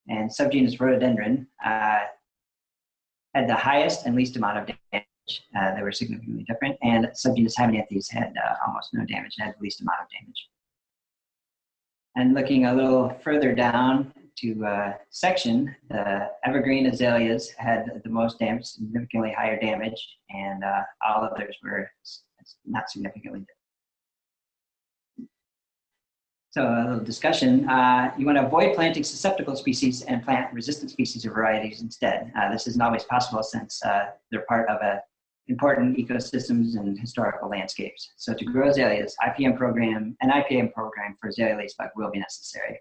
and subgenus Rhododendron, had the highest and least amount of damage. They were significantly different, and subgenus Hymenanthes had almost no damage and had the least amount of damage. And looking a little further down to section, the evergreen azaleas had the most damage, significantly higher damage, and all others were not significantly different. So a little discussion. You want to avoid planting susceptible species and plant resistant species or varieties instead. This isn't always possible since they're part of important ecosystems and historical landscapes. So to grow azaleas, an IPM program for azalea lacebug will be necessary.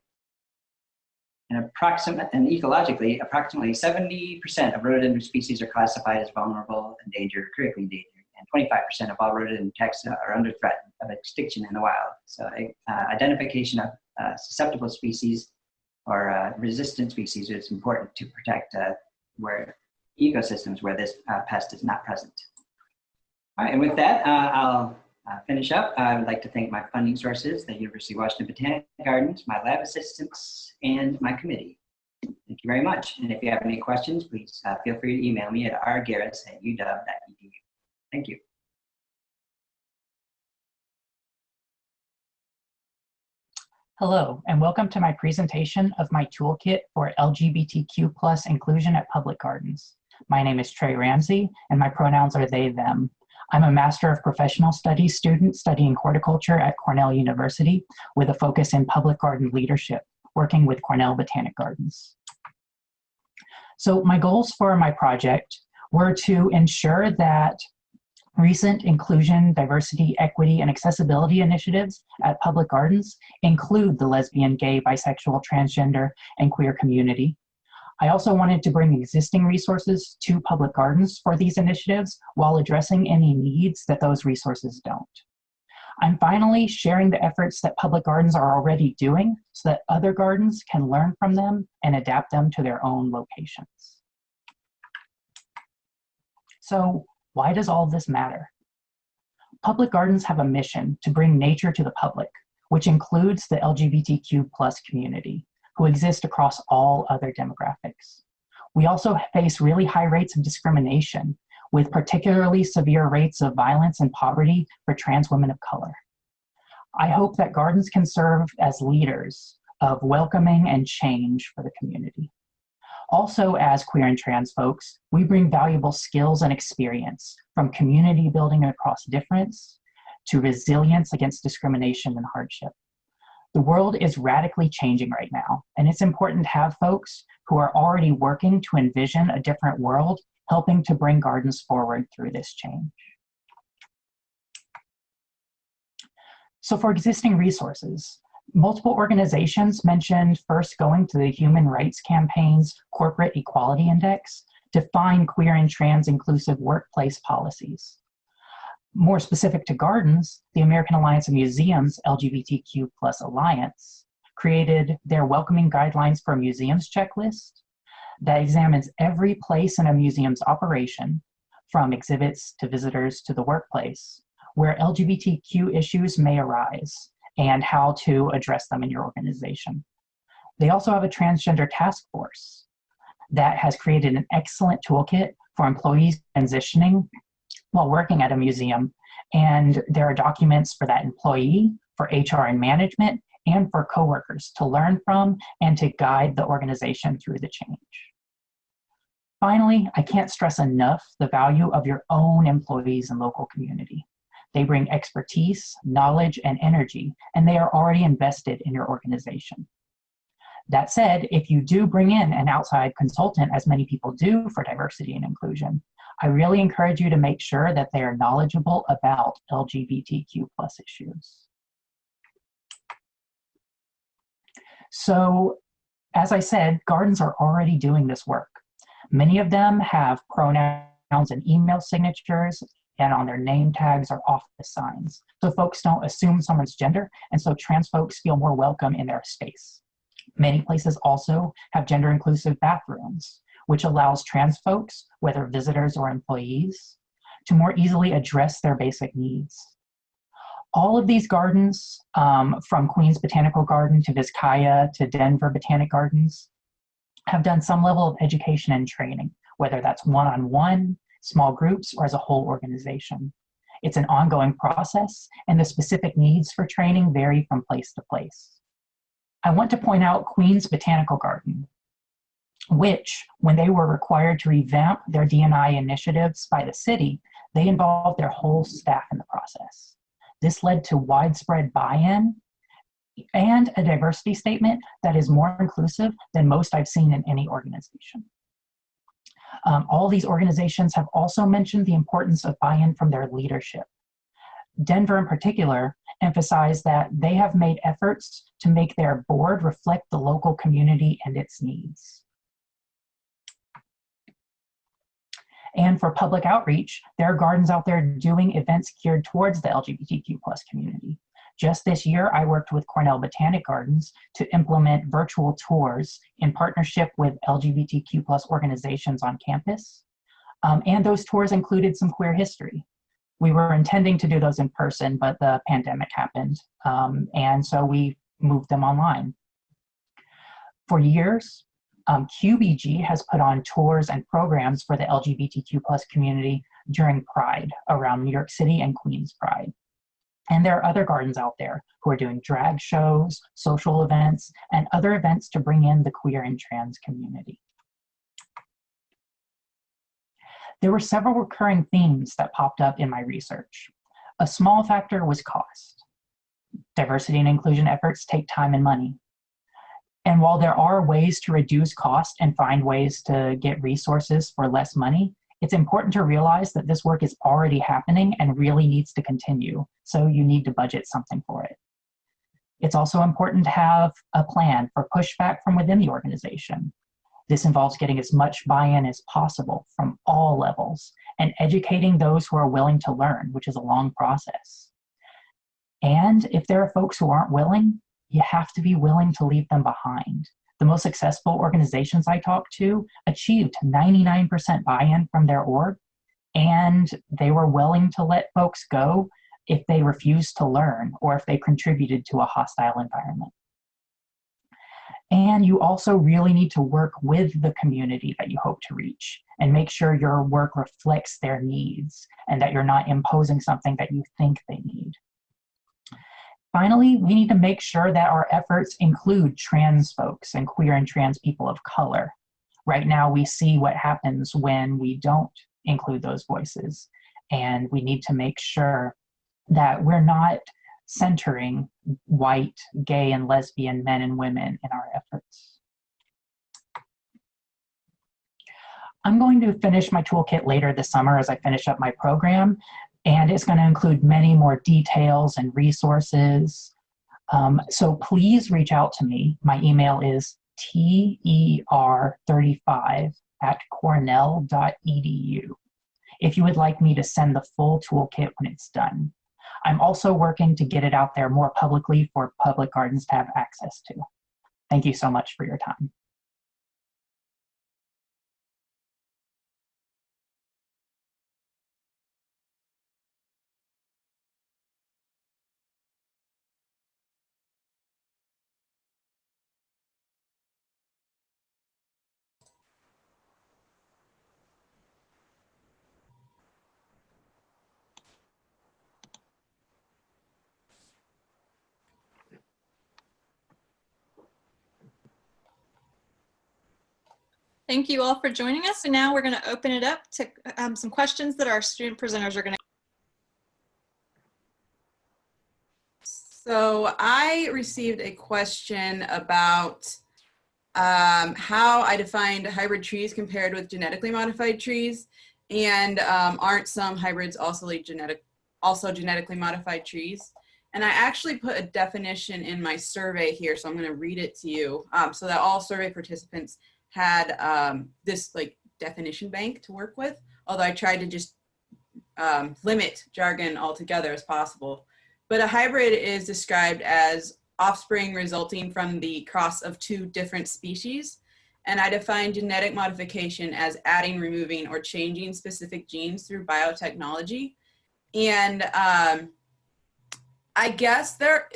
And ecologically, approximately 70% of rhododendron species are classified as vulnerable, endangered, or critically endangered, and 25% of all rhododendron taxa are under threat of extinction in the wild. So identification of susceptible species or resistant species is important to protect ecosystems where this pest is not present. All right, and with that, I'll finish up. I would like to thank my funding sources, the University of Washington Botanic Gardens, my lab assistants, and my committee. Thank you very much. And if you have any questions, please feel free to email me at rgarris@uw.edu. Thank you. Hello, and welcome to my presentation of my toolkit for LGBTQ+ inclusion at public gardens. My name is Trey Ramsey, and my pronouns are they, them. I'm a Master of Professional Studies student studying horticulture at Cornell University with a focus in public garden leadership, working with Cornell Botanic Gardens. So my goals for my project were to ensure that recent inclusion, diversity, equity, and accessibility initiatives at public gardens include the lesbian, gay, bisexual, transgender, and queer community. I also wanted to bring existing resources to public gardens for these initiatives while addressing any needs that those resources don't. I'm finally sharing the efforts that public gardens are already doing so that other gardens can learn from them and adapt them to their own locations. So why does all this matter? Public gardens have a mission to bring nature to the public, which includes the LGBTQ+ community, who exist across all other demographics. We also face really high rates of discrimination, with particularly severe rates of violence and poverty for trans women of color. I hope that gardens can serve as leaders of welcoming and change for the community. Also, as queer and trans folks, we bring valuable skills and experience from community building across difference to resilience against discrimination and hardship. The world is radically changing right now, and it's important to have folks who are already working to envision a different world, helping to bring gardens forward through this change. So for existing resources, multiple organizations mentioned first going to the Human Rights Campaign's Corporate Equality Index to find queer and trans inclusive workplace policies. More specific to gardens, the American Alliance of Museums LGBTQ+ Alliance created their Welcoming Guidelines for Museums checklist that examines every place in a museum's operation, from exhibits to visitors to the workplace, where LGBTQ issues may arise and how to address them in your organization. They also have a transgender task force that has created an excellent toolkit for employees transitioning while working at a museum, and there are documents for that employee, for HR and management, and for coworkers to learn from and to guide the organization through the change. Finally, I can't stress enough the value of your own employees and local community. They bring expertise, knowledge, and energy, and they are already invested in your organization. That said, if you do bring in an outside consultant, as many people do for diversity and inclusion, I really encourage you to make sure that they are knowledgeable about LGBTQ+ issues. So, as I said, gardens are already doing this work. Many of them have pronouns and email signatures and on their name tags or office signs, so folks don't assume someone's gender, and so trans folks feel more welcome in their space. Many places also have gender-inclusive bathrooms, which allows trans folks, whether visitors or employees, to more easily address their basic needs. All of these gardens, from Queens Botanical Garden to Vizcaya to Denver Botanic Gardens, have done some level of education and training, whether that's one-on-one, small groups, or as a whole organization. It's an ongoing process, and the specific needs for training vary from place to place. I want to point out Queens Botanical Garden, which, when they were required to revamp their D&I initiatives by the city, they involved their whole staff in the process. This led to widespread buy-in and a diversity statement that is more inclusive than most I've seen in any organization. All these organizations have also mentioned the importance of buy-in from their leadership. Denver in particular emphasized that they have made efforts to make their board reflect the local community and its needs. And for public outreach, there are gardens out there doing events geared towards the LGBTQ+ community. Just this year, I worked with Cornell Botanic Gardens to implement virtual tours in partnership with LGBTQ+ organizations on campus. And those tours included some queer history. We were intending to do those in person, but the pandemic happened, and so we moved them online. For years, QBG has put on tours and programs for the LGBTQ+ community during Pride, around New York City and Queens Pride. And there are other gardens out there who are doing drag shows, social events, and other events to bring in the queer and trans community. There were several recurring themes that popped up in my research. A small factor was cost. Diversity and inclusion efforts take time and money. And while there are ways to reduce cost and find ways to get resources for less money, it's important to realize that this work is already happening and really needs to continue, so you need to budget something for it. It's also important to have a plan for pushback from within the organization. This involves getting as much buy-in as possible from all levels and educating those who are willing to learn, which is a long process. And if there are folks who aren't willing, you have to be willing to leave them behind. The most successful organizations I talked to achieved 99% buy-in from their org, and they were willing to let folks go if they refused to learn or if they contributed to a hostile environment. And you also really need to work with the community that you hope to reach and make sure your work reflects their needs and that you're not imposing something that you think they need. Finally, we need to make sure that our efforts include trans folks and queer and trans people of color. Right now, we see what happens when we don't include those voices, and we need to make sure that we're not centering white, gay, and lesbian men and women in our efforts. I'm going to finish my toolkit later this summer as I finish up my program, and it's going to include many more details and resources. So please reach out to me. My email is ter35@cornell.edu if you would like me to send the full toolkit when it's done. I'm also working to get it out there more publicly for public gardens to have access to. Thank you so much for your time. Thank you all for joining us. And now we're going to open it up to some questions that our student presenters are going to. So I received a question about how I defined hybrid trees compared with genetically modified trees, and aren't some hybrids also genetically modified trees? And I actually put a definition in my survey here, so I'm going to read it to you so that all survey participants had this like definition bank to work with, although I tried to just limit jargon altogether as possible. But a hybrid is described as offspring resulting from the cross of two different species. And I define genetic modification as adding, removing, or changing specific genes through biotechnology. And I guess there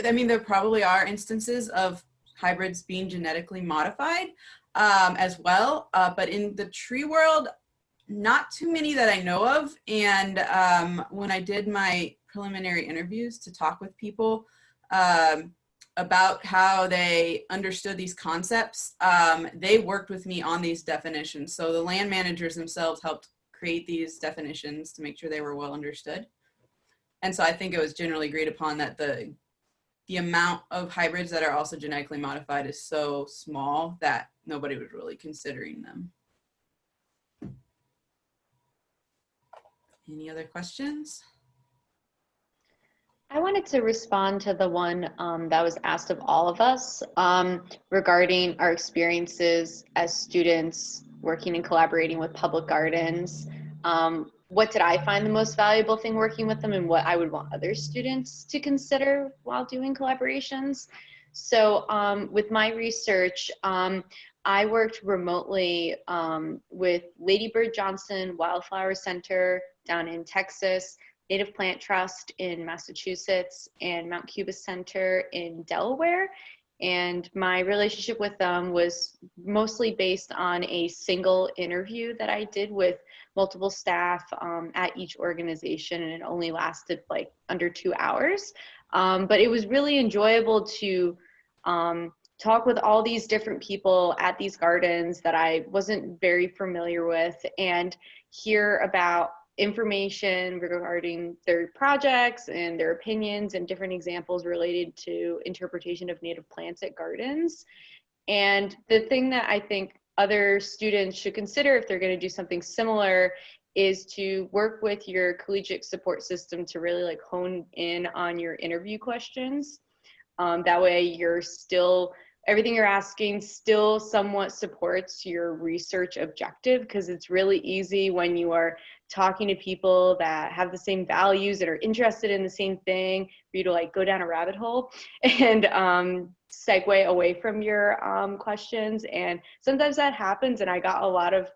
probably are instances of hybrids being genetically modified as well, but in the tree world, not too many that I know of. And when I did my preliminary interviews to talk with people about how they understood these concepts, they worked with me on these definitions. So the land managers themselves helped create these definitions to make sure they were well understood. And so I think it was generally agreed upon that the amount of hybrids that are also genetically modified is so small that nobody was really considering them. Any other questions? I wanted to respond to the one that was asked of all of us regarding our experiences as students working and collaborating with public gardens. What did I find the most valuable thing working with them, and what I would want other students to consider while doing collaborations? So with my research, I worked remotely with Lady Bird Johnson Wildflower Center down in Texas, Native Plant Trust in Massachusetts, and Mount Cubis Center in Delaware. And my relationship with them was mostly based on a single interview that I did with multiple staff at each organization, and it only lasted like under 2 hours. But it was really enjoyable to talk with all these different people at these gardens that I wasn't very familiar with, and hear about information regarding their projects and their opinions and different examples related to interpretation of native plants at gardens. And the thing that I think other students should consider if they're going to do something similar is to work with your collegiate support system to really like hone in on your interview questions. That way you're still, everything you're asking still somewhat supports your research objective, because it's really easy when you are talking to people that have the same values, that are interested in the same thing, for you to like go down a rabbit hole and segue away from your questions. And sometimes that happens, and I got a lot of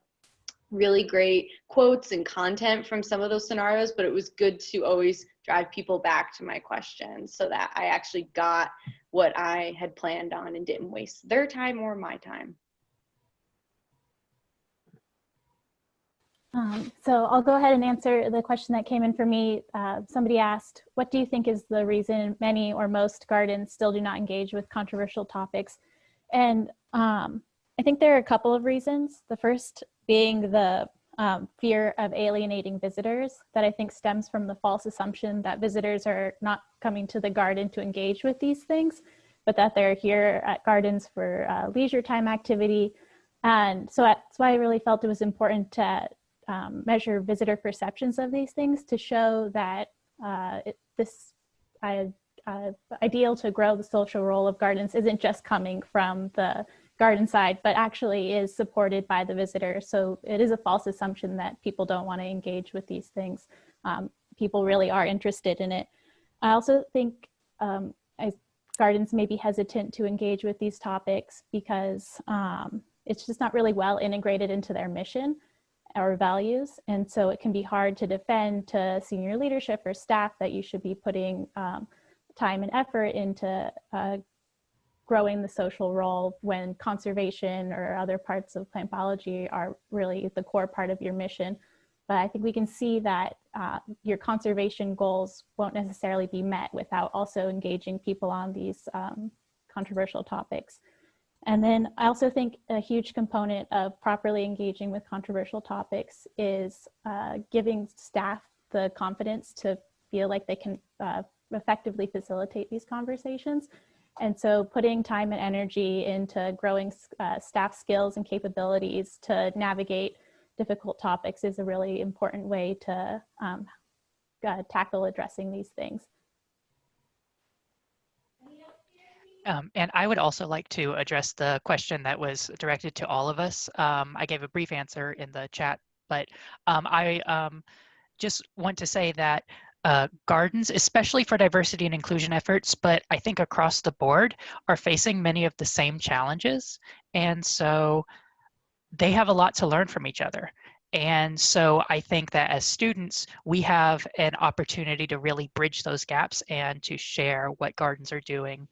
really great quotes and content from some of those scenarios, but it was good to always drive people back to my questions so that I actually got what I had planned on and didn't waste their time or my time. So I'll go ahead and answer the question that came in for me. Somebody asked, what do you think is the reason many or most gardens still do not engage with controversial topics? And I think there are a couple of reasons. The first being the fear of alienating visitors, that I think stems from the false assumption that visitors are not coming to the garden to engage with these things, but that they're here at gardens for leisure time activity. And so that's why I really felt it was important to measure visitor perceptions of these things, to show that this ideal to grow the social role of gardens isn't just coming from the garden side, but actually is supported by the visitor. So it is a false assumption that people don't want to engage with these things. People really are interested in it. I also think gardens may be hesitant to engage with these topics because it's just not really well integrated into their mission or values. And so it can be hard to defend to senior leadership or staff that you should be putting time and effort into growing the social role when conservation or other parts of plant biology are really the core part of your mission. But I think we can see that your conservation goals won't necessarily be met without also engaging people on these controversial topics. And then I also think a huge component of properly engaging with controversial topics is giving staff the confidence to feel like they can effectively facilitate these conversations. And so putting time and energy into growing staff skills and capabilities to navigate difficult topics is a really important way to tackle addressing these things. And I would also like to address the question that was directed to all of us. I gave a brief answer in the chat, but I just want to say that gardens, especially for diversity and inclusion efforts, but I think across the board, are facing many of the same challenges. And so they have a lot to learn from each other. And so I think that as students, we have an opportunity to really bridge those gaps and to share what gardens are doing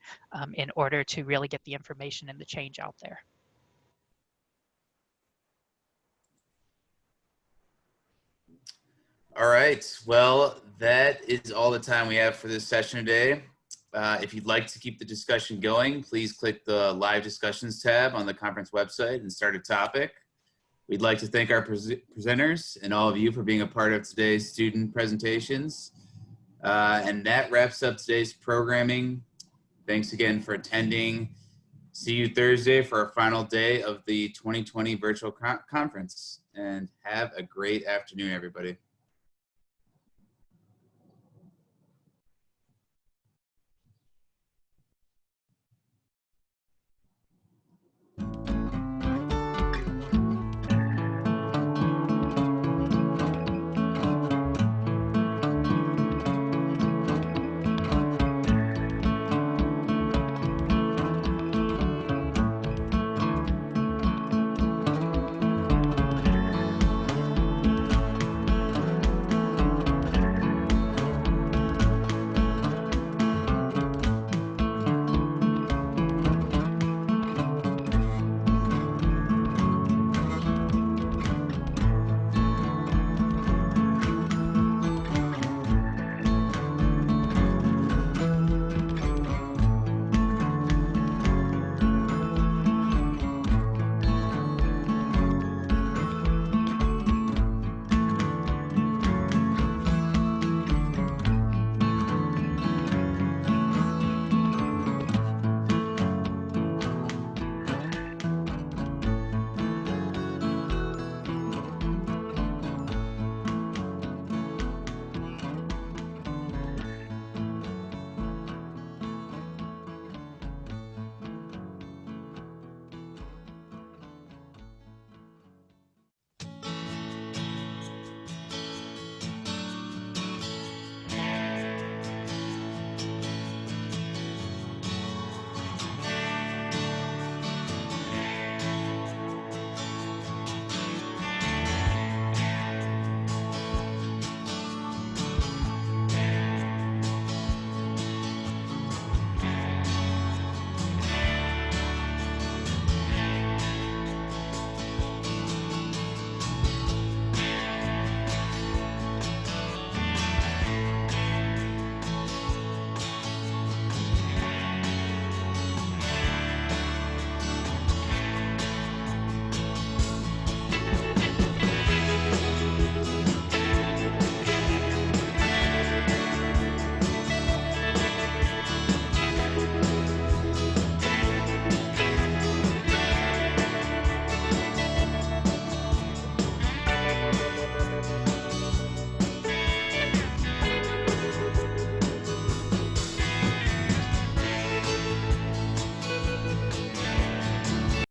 in order to really get the information and the change out there. All right, well, that is all the time we have for this session today. If you'd like to keep the discussion going, please click the live discussions tab on the conference website and start a topic. We'd like to thank our presenters and all of you for being a part of today's student presentations. And that wraps up today's programming. Thanks again for attending. See you Thursday for our final day of the 2020 virtual conference. And have a great afternoon, everybody.